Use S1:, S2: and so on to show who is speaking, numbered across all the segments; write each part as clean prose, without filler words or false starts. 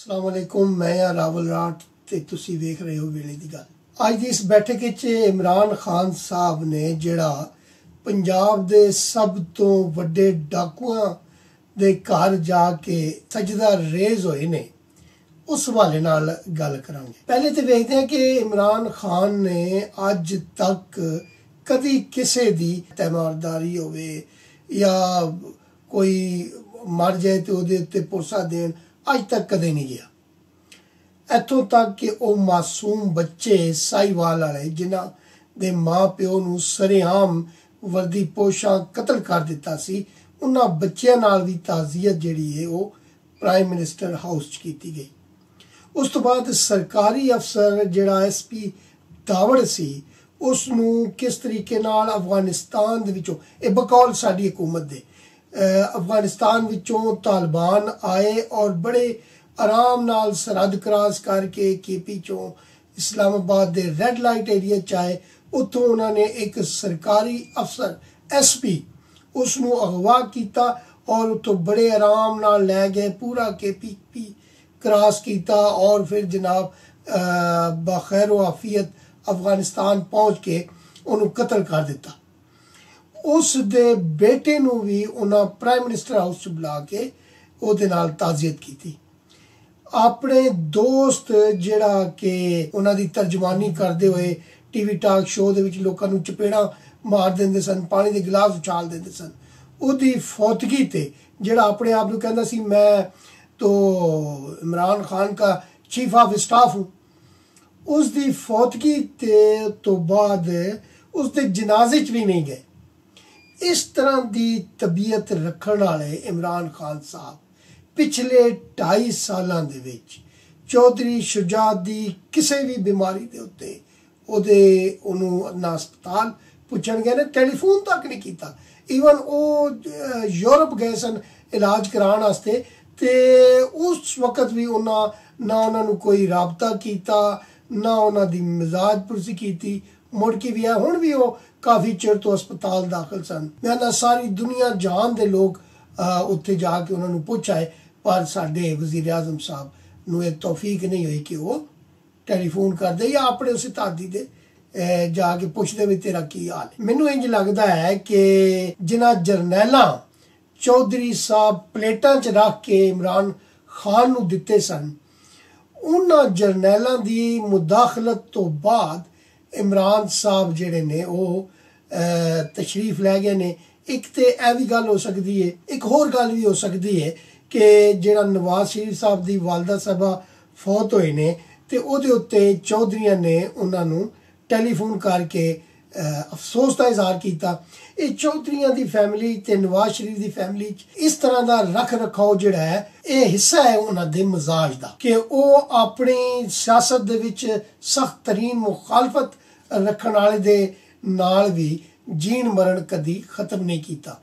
S1: अस्सलाम वालेकुम, मैं हाँ रावल राठ ते तुसी वेख रहे हो वेले दी गल। अज दी इस बैठक विच इमरान खान साहब ने जिहड़ा पंजाब दे सब तो वड्डे डाकुआं दे घर जाके सजदा रेज होए ने उस हवाले नाल गल करांगे। पहले तो वेखदे हैं कि इमरान खान ने अज तक कदी किसे दी तैमारदारी होवे या कोई मर जाए तो उहदे उत्ते पुरसा देन अज तक कदे नहीं गया। इत्थों तक कि वह मासूम बच्चे साहिवाल वाले जिन्हां दे माँ प्यो नूं सरेआम वर्दी पोशां कतल कर दिता सी, उन्हां बच्चियां नाल भी ताज़ियत जिहड़ी है वो प्राइम मिनिस्टर हाउस च कीती गई। उस तो बाद सरकारी अफसर जिहड़ा SP दावड़ सी उसनूं किस तरीके नाल अफगानिस्तान दे विचों बकौल साडी हुकूमत दे अफगानिस्तान विचों तालिबान आए और बड़े आराम नाल सरहद क्रॉस करके KP चों इस्लामाबाद दे रेड लाइट एरिया च आए। उत्थों उन्होंने एक सरकारी अफसर SP उसनूं अगवा किया और उत्थों बड़े आराम नाल लै गए, पूरा KP क्रॉस किया और फिर जनाब बखैर आफियत अफगानिस्तान पहुँच के उन्होंने कतल कर दिता। उस दे बेटे नूं भी उन्होंने प्राइम मिनिस्टर हाउस च बुला के उहदे नाल ताज़ियत की। अपने दोस्त जिहड़ा कि उन्हां दी तर्जमानी करते हुए TV टॉक शो दे विच लोकां नूं चपेड़ा मार देंदे सन, पानी दे गिलास उछाल देंदे सन, उहदी फौतगी ते जिहड़ा अपने आप नूं कहंदा सी मैं तो इमरान खान का चीफ ऑफ स्टाफ हूँ, उसकी फौतगी ते तो बाद उसके जनाजे च भी नहीं गए। इस तरह की तबीयत रखने वाले इमरान खान साहब पिछले 2.5 सालों दे विच चौधरी शुजात दी किसी भी बीमारी के उत्ते उन्होंने ना अस्पताल पुछण गए ने, टेलीफोन तक नहीं किया। ईवन वो यूरोप गए सन इलाज कराने वास्ते ते उस वक्त भी उन्होंने ना उन्होंने कोई राबता किया ना उन्होंने मिजाज पुरसी की। मुड़ के भी है, हुण भी वो काफ़ी चिर तो अस्पताल दाखिल सन। मैं ना सारी दुनिया जहान दे लोग उत्थे जाके उन्होंने पूछा है, पर साडे वज़ीर आज़म साहब नूं ये तौफीक नहीं हुई कि वो टेलीफोन कर दे या अपने उस तादी दे जाके पुछदे भी तेरा की हाल है। मैनूं इंज लगदा है कि जिन्हां जरनैलां चौधरी साहब प्लेटां च रख के इमरान खान नूं दिते सन, उन्हां जरनैलां दी मुदाखलत तो बाद इमरान साहब जिहड़े ने वो तशरीफ लै गए ने। एक तो यह भी गल हो सकती है, एक होर गल भी हो सकती है कि जिहड़ा नवाज शरीफ साहब दी वालदा साहबा फौत होए ने ते उहदे उत्ते चौधरियां ने उन्होंने टेलीफोन करके अफसोस का इजहार किया। ये चौधरियां दी फैमिली ते नवाज शरीफ दी फैमिली इस तरह का रख रखाव जिहड़ा है ये हिस्सा है उन्हां दे मजाज दा कि वो अपनी सियासत दे विच सख्त तरीन मुखालफत रखण वाले दे नाल भी जीण मरण कदी खत्म नहीं किया।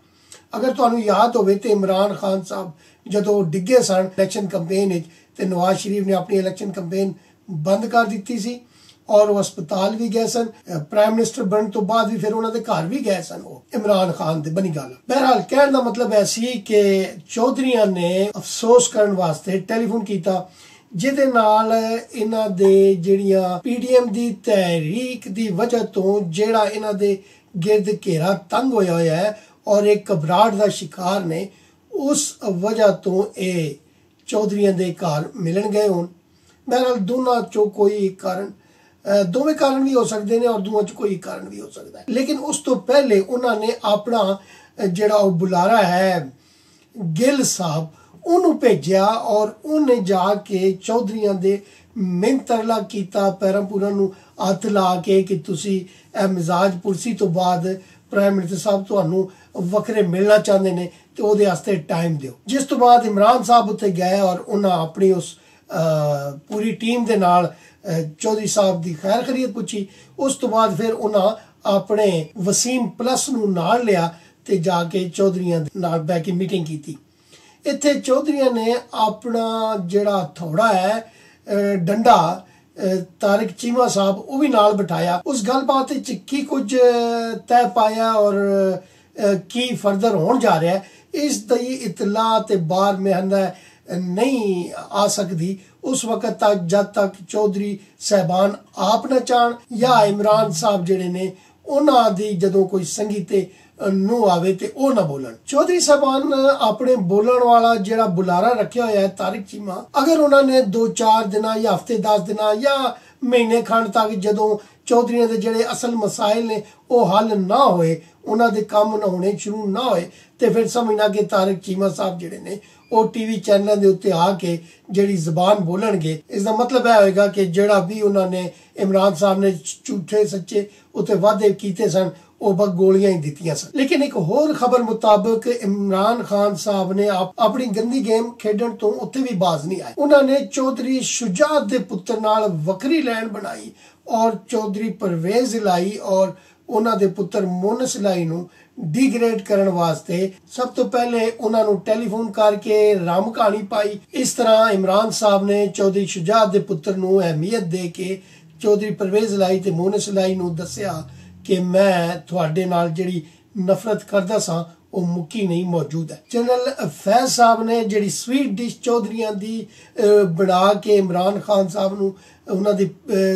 S1: अगर तुहानूं याद होवे तो इमरान खान साहब जदों डिगे सन इलैक्शन कंपेन ते नवाज शरीफ ने अपनी इलैक्शन कंपेन बंद कर दी सी और वो अस्पताल भी गए सन। प्राइम मिनिस्टर बनने तो बाद भी फिर उन्होंने घर भी गए सन वो इमरान खान दे बनी गल। बहरहाल कहने का मतलब ऐसी कि चौधरियां ने अफसोस करने वास्ते टेलीफोन किया जिहदे नाल इन्हां दे जिहड़ियां PDM दी तहरीक दी वजह तो जिहड़ा इन्हां दे गिरद घेरा तंग होया होया है और एक घबराहट का शिकार ने, उस वजह तो ये चौधरियां दे घर मिलन गए होण। बहरहाल दोनों चो कोई एक कारण, दोवें कारण भी हो सकते हैं और दोनों च कोई कारण भी हो सकता है। लेकिन उस तो पहले उन्होंने अपना जिहड़ा बुलारा है गिल साहब उन्होंने भेजा और उन्हें जाके चौधरियां दे मिन्नत तरला किया, पैरां पूरां नूं हत्थ ला के कि तुसी मिजाज पुरसी तो बाद प्राइम मिनिस्टर साहब तुहानूं वखरे मिलना चाहते हैं तो उहदे वास्ते टाइम दिओ। जिस तो बाद इमरान साहब उत्ते गए और उन्हें अपनी उस पूरी टीम दे नाल चौधरी साहब की खैर खरीद पूछी। उस तो बाद फिर उन्हें अपने वसीम प्लस नूं नाल लिया ते जाके चौधरियां नाल बैठ के मीटिंग की। इत्थे चौधरियां ने अपना जिहड़ा हथौड़ा है डंडा तारिक चीमा साहब वो भी नाल बिठाया। उस गलबात की कुछ तय पाया और की फर्दर होने जा रहा है इस दी इतला ते बार में नहीं आ सकती उस वक्त तक जब तक चौधरी साहबान आप ना चाहन या इमरान साहब जिहड़े ने उन्हां दी जदों कोई संगी ते ਨੂੰ ਆਵੇ ਤੇ ਉਹ ਨਾ ਬੋਲਣ। ਚੌਧਰੀ ਸਾਹਿਬਾਨ ਆਪਣੇ ਬੋਲਣ ਵਾਲਾ ਜਿਹੜਾ ਬੁਲਾਰਾ ਰੱਖਿਆ ਹੋਇਆ ਹੈ ਤਾਰਿਕ ਚੀਮਾ, ਅਗਰ ਉਹਨਾਂ ਨੇ 2-4 ਦਿਨਾਂ ਜਾਂ ਹਫਤੇ 10 ਦਿਨਾਂ ਜਾਂ ਮਹੀਨੇ ਖੰਡ ਤੱਕ ਜਦੋਂ ਚੌਧਰੀਆਂ ਦੇ ਜਿਹੜੇ ਅਸਲ ਮਸਾਇਲ ਨੇ ਉਹ ਹੱਲ ਨਾ ਹੋਏ, ਉਹਨਾਂ ਦੇ ਕੰਮ ਨਾ ਹੋਣੇ ਸ਼ੁਰੂ ਨਾ ਹੋਏ, ਤੇ ਫਿਰ ਸਮਝਣਾ ਕਿ ਤਾਰਿਕ ਚੀਮਾ ਸਾਹਿਬ ਜਿਹੜੇ ਨੇ ਉਹ ਟੀਵੀ ਚੈਨਲਾਂ ਦੇ ਉੱਤੇ ਆ ਕੇ ਜਿਹੜੀ ਜ਼ਬਾਨ ਬੋਲਣਗੇ। ਇਸ ਦਾ ਮਤਲਬ ਇਹ ਹੋਏਗਾ ਕਿ ਜਿਹੜਾ ਵੀ ਉਹਨਾਂ ਨੇ ਇਮਰਾਨ ਸਾਹਿਬ ਨੇ ਝੂਠੇ ਸੱਚੇ ਉੱਤੇ ਵਾਅਦੇ ਕੀਤੇ ਸਨ ਉਹ ਬਸ ਗੋਲੀਆਂ ਹੀ ਦਿੱਤੀਆਂ ਸਨ। ਲੇਕਿਨ ਇੱਕ ਹੋਰ ਖਬਰ ਮੁਤਾਬਕ ਇਮਰਾਨ ਖਾਨ ਸਾਹਿਬ ਨੇ ਆਪਣੀ ਗੰਦੀ ਗੇਮ ਖੇਡਣ ਤੋਂ ਉੱਥੇ ਵੀ ਬਾਜ਼ ਨਹੀਂ ਆਏ। ਉਹਨਾਂ ਨੇ ਚੌਧਰੀ ਸ਼ੁਜਾਤ ਦੇ ਪੁੱਤਰ ਨਾਲ ਵੱਖਰੀ ਲਾਈਨ ਬਣਾਈ ਔਰ ਚੌਧਰੀ ਪਰਵੇਜ਼ ਇਲਾਹੀ ਔਰ ਉਹਨਾਂ ਦੇ ਪੁੱਤਰ ਮੋਨਸ ਇਲਾਹੀ ਨੂੰ डिग्रेड करने वास्ते सब तो पहले उन्होंने टेलीफोन करके राम कहानी पाई। इस तरह इमरान साहब ने चौधरी शुजात दे पुत्र नूं अहमियत दे के चौधरी परवेज इलाही ते मोनस इलाही नूं दस्सिया कि मैं तुहाडे नाल जिहड़ी नफरत करदा सां ਉਹ ਮੁੱਕੀ ਨਹੀਂ ਮੌਜੂਦ ਹੈ। ਜਨਰਲ ਫੈਜ਼ ਸਾਹਿਬ ਨੇ ਜਿਹੜੀ ਸਵੀਟ ਡਿਸ਼ ਚੌਧਰੀਆਂ ਦੀ ਬਣਾ ਕੇ ਇਮਰਾਨ ਖਾਨ ਸਾਹਿਬ ਨੂੰ ਉਹਨਾਂ ਦੀ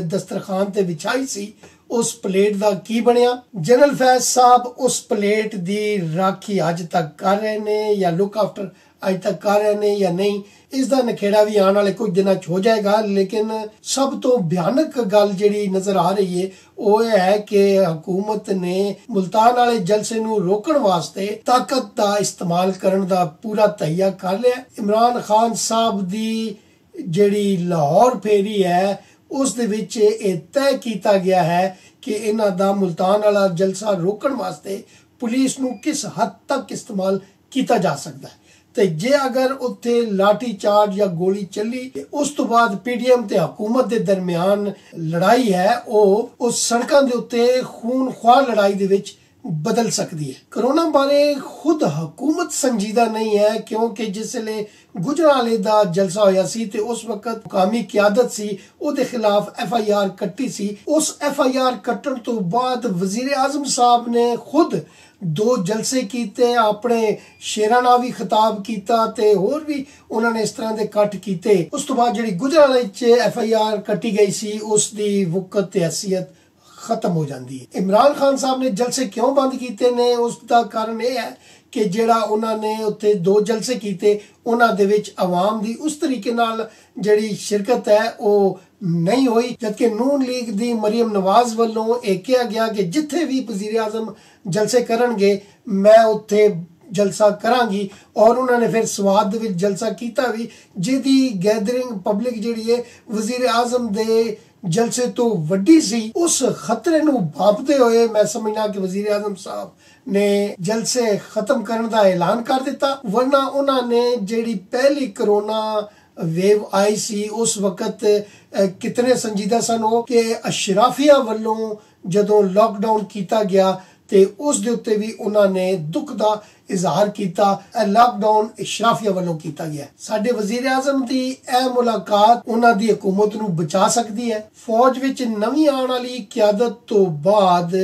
S1: ਦਸਤਰਖਾਨ ਤੇ ਵਿਛਾਈ ਸੀ, ਉਸ ਪਲੇਟ ਦਾ ਕੀ ਬਣਿਆ? ਜਨਰਲ ਫੈਜ਼ ਸਾਹਿਬ ਉਸ ਪਲੇਟ ਦੀ ਰਾਖੀ ਅੱਜ ਤੱਕ ਕਰ ਰਹੇ ਨੇ ਜਾਂ ਲੁੱਕ ਆਫਟਰ ਅੱਜ ਤੱਕ ਕਰ ਰਹੇ ਨੇ ਜਾਂ ਨਹੀਂ, ਇਸ ਦਾ ਨਖੇੜਾ ਵੀ ਆਉਣ ਵਾਲੇ ਕੁਝ ਦਿਨਾਂ 'ਚ ਹੋ ਜਾਏਗਾ। ਲੇਕਿਨ ਸਭ ਤੋਂ ਭਿਆਨਕ ਗੱਲ ਜਿਹੜੀ ਨਜ਼ਰ ਆ ਰਹੀ ਹੈ ਉਹ ਇਹ ਹੈ ਕਿ ਹਕੂਮਤ ਨੇ ਮੁਲਤਾਨ ਵਾਲੇ ਜਲਸੇ ਨੂੰ ਰੋਕਣ ਵਾਸਤੇ ਤਾਕਤ ਦਾ ਇਸਤੇਮਾਲ ਕਰਨ ਦਾ ਪੂਰਾ ਤਈਆ ਕਰ ਲਿਆ। ਇਮਰਾਨ ਖਾਨ ਸਾਹਿਬ ਦੀ ਜਿਹੜੀ ਲਾਹੌਰ ਫੇਰੀ ਹੈ ਉਸ ਦੇ ਵਿੱਚ ਇਹ ਤੈਅ ਕੀਤਾ ਗਿਆ ਹੈ ਕਿ ਇਹਨਾਂ ਦਾ ਮੁਲਤਾਨ ਵਾਲਾ ਜਲਸਾ ਰੋਕਣ ਵਾਸਤੇ ਪੁਲਿਸ ਨੂੰ ਕਿਸ ਹੱਦ ਤੱਕ ਇਸਤੇਮਾਲ ਕੀਤਾ ਜਾ ਸਕਦਾ ਹੈ। ਤੇ ਜੇ ਅਗਰ ਉੱਥੇ ਲਾਠੀ ਚਾਰਜ ਜਾਂ ਗੋਲੀ ਚੱਲੀ ਉਸ ਤੋਂ ਬਾਅਦ ਪੀਡੀਐਮ ਤੇ ਹਕੂਮਤ ਦੇ ਦਰਮਿਆਨ ਲੜਾਈ ਹੈ ਉਹ ਸੜਕਾਂ ਦੇ ਉੱਤੇ ਖੂਨ ਖੁਆਰ ਲੜਾਈ ਦੇ ਵਿੱਚ ਬਦਲ ਸਕਦੀ ਹੈ। ਕਰੋਨਾ ਬਾਰੇ ਖੁਦ ਹਕੂਮਤ ਸੰਜੀਦਾ ਨਹੀਂ ਹੈ ਕਿਉਂਕਿ ਜਿਸ ਵੇਲੇ ਗੁਜਰਾਂਵਾਲੇ ਦਾ ਜਲਸਾ ਹੋਇਆ ਸੀ ਤੇ ਉਸ ਵਕਤ ਮੁਕਾਮੀ ਕਿਆਦਤ ਸੀ, ਉਹਦੇ ਖਿਲਾਫ FIR ਕੱਟੀ ਸੀ। ਉਸ FIR ਕੱਟਣ ਤੋਂ ਬਾਅਦ ਵਜ਼ੀਰ ਆਜ਼ਮ ਸਾਹਿਬ ਨੇ ਖੁਦ 2 ਜਲਸੇ ਕੀਤੇ, ਆਪਣੇ ਸ਼ੇਰਾਂ ਨਾਲ ਵੀ ਖਿਤਾਬ ਕੀਤਾ ਤੇ ਹੋਰ ਵੀ ਉਹਨਾਂ ਨੇ ਇਸ ਤਰ੍ਹਾਂ ਦੇ ਕੱਟ ਕੀਤੇ। ਉਸ ਤੋਂ ਬਾਅਦ ਜਿਹੜੀ ਗੁਜਰਾਂਵਾਲੇ 'ਚ FIR ਕੱਟੀ ਗਈ ਸੀ ਉਸ ਦੀ ਵਕਤ ਤੇ ਹਸੀਅਤ ਖਤਮ ਹੋ ਜਾਂਦੀ ਹੈ। ਇਮਰਾਨ ਖਾਨ ਸਾਹਿਬ ਨੇ ਜਲਸੇ ਕਿਉਂ ਬੰਦ ਕੀਤੇ ਨੇ ਉਸ ਦਾ ਕਾਰਨ ਇਹ ਹੈ ਕਿ ਜਿਹੜਾ ਉਹਨਾਂ ਨੇ ਉੱਥੇ 2 ਜਲਸੇ ਕੀਤੇ ਉਹਨਾਂ ਦੇ ਵਿੱਚ ਆਵਾਮ ਦੀ ਉਸ ਤਰੀਕੇ ਨਾਲ ਜਿਹੜੀ ਸ਼ਿਰਕਤ ਹੈ ਉਹ ਨਹੀਂ ਹੋਈ, ਜਦਕਿ ਨੂਨ ਲੀਗ ਦੀ ਮਰੀਮ ਨਵਾਜ਼ ਵੱਲੋਂ ਇਹ ਕਿਹਾ ਗਿਆ ਕਿ ਜਿੱਥੇ ਵੀ ਵਜ਼ੀਰ ਆਜ਼ਮ ਜਲਸੇ ਕਰਨਗੇ ਮੈਂ ਉੱਥੇ ਜਲਸਾ ਕਰਾਂਗੀ ਔਰ ਉਹਨਾਂ ਨੇ ਫਿਰ ਸਵਾਦ ਦੇ ਵਿੱਚ ਜਲਸਾ ਕੀਤਾ ਵੀ, ਜਿਹਦੀ ਗੈਦਰਿੰਗ ਪਬਲਿਕ ਜਿਹੜੀ ਹੈ ਵਜ਼ੀਰ ਆਜ਼ਮ ਦੇ ਜਲਸੇ ਤੋਂ ਵੱਡੀ ਸੀ। ਉਸ ਖਤਰੇ ਨੂੰ ਭਾਂਪਦੇ ਹੋਏ ਮੈਂ ਸਮਝਣਾ ਕਿ ਵਜ਼ੀਰ ਆਜ਼ਮ ਸਾਹਿਬ ਨੇ ਜਲਸੇ ਖਤਮ ਕਰਨ ਦਾ ਐਲਾਨ ਕਰ ਦਿੱਤਾ, ਵਰਨਾ ਉਹਨਾਂ ਨੇ ਜਿਹੜੀ ਪਹਿਲੀ ਕਰੋਨਾ ਵੇਵ ਆਈ ਸੀ ਉਸ ਵਕਤ ਕਿਤਨੇ ਸੰਜੀਦਾ ਸਨ ਉਹ ਕਿ ਅਸ਼ਰਾਫੀਆ ਵੱਲੋਂ ਜਦੋਂ ਲਾਕਡਾਊਨ ਕੀਤਾ ਗਿਆ ਤੇ ਉਸ ਦੇ ਉੱਤੇ ਵੀ ਉਹਨਾਂ ਨੇ ਦੁੱਖ ਦਾ ਇਜ਼ਹਾਰ ਕੀਤਾ। ਲਾਕਡਾਊਨ ਅਸ਼ਰਾਫੀਆ ਵੱਲੋਂ ਕੀਤਾ ਗਿਆ। ਸਾਡੇ ਵਜ਼ੀਰ ਆਜ਼ਮ ਦੀ ਇਹ ਮੁਲਾਕਾਤ ਉਹਨਾਂ ਦੀ ਹਕੂਮਤ ਨੂੰ ਬਚਾ ਸਕਦੀ ਹੈ। ਫੌਜ ਵਿੱਚ ਨਵੀਂ ਆਉਣ ਵਾਲੀ ਕਿਆਦਤ ਤੋਂ ਬਾਅਦ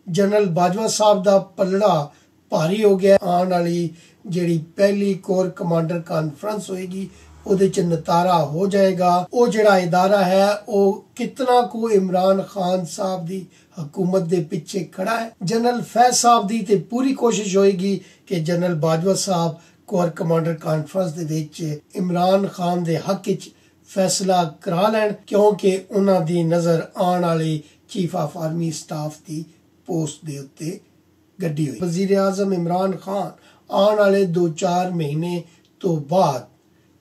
S1: ਜਨਰਲ ਬਾਜਵਾ ਸਾਹਿਬ ਦਾ ਪਲੜਾ ਭਾਰੀ ਹੋ ਗਿਆ। ਆਉਣ ਵਾਲੀ ਜਿਹੜੀ ਪਹਿਲੀ ਕੋਰ ਕਮਾਂਡਰ ਕਾਨਫਰੰਸ ਹੋਏਗੀ ਉਹਦੇ ਚ ਨਤਾਰਾ ਹੋ ਜਾਏਗਾ ਉਹ ਜਿਹੜਾ ਇਦਾਰਾ ਹੈ ਉਹ ਕਿਤਨਾ ਕੁ ਇਮਰਾਨ ਖਾਨ ਸਾਹਿਬ ਦੀ ਹਕੂਮਤ ਦੇ ਪਿੱਛੇ ਖੜਾ ਹੈ। ਜਨਰਲ ਫੈਜ਼ ਸਾਹਿਬ ਦੀ ਤੇ ਪੂਰੀ ਕੋਸ਼ਿਸ਼ ਹੋਏਗੀ ਕਿ ਜਨਰਲ ਬਾਜਵਾ ਸਾਹਿਬ ਕੋਰ ਕਮਾਂਡਰ ਕਾਨਫਰੰਸ ਦੇ ਵਿੱਚ ਇਮਰਾਨ ਖਾਨ ਦੇ ਹੱਕ ਵਿੱਚ ਫੈਸਲਾ ਕਰਾ ਲੈਣ ਕਿਉਂਕਿ ਉਹਨਾਂ ਦੀ ਨਜ਼ਰ ਆਉਣ ਵਾਲੀ chief of army staff the post ਦੇ ਉੱਤੇ ਗੱਡੀ ਹੋਈ। ਵਜ਼ੀਰ ਆਜ਼ਮ ਇਮਰਾਨ ਖਾਨ ਆਉਣ ਵਾਲੇ 2-4 ਮਹੀਨੇ ਤੋਂ ਬਾਅਦ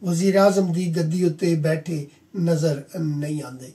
S1: ਵਜ਼ੀਰ ਆਜ਼ਮ ਦੀ ਗੱਦੀ ਉੱਤੇ ਬੈਠੇ ਨਜ਼ਰ ਨਹੀਂ ਆਉਂਦੇ।